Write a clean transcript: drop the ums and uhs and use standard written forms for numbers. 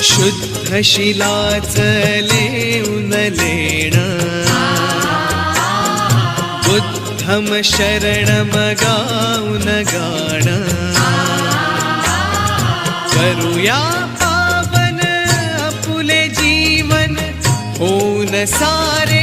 शुद्ध शिलाच लेऊन लेण, बुद्धम शरणम गाऊन गाण. करूया पावन आपुले जीवन, होऊन सारे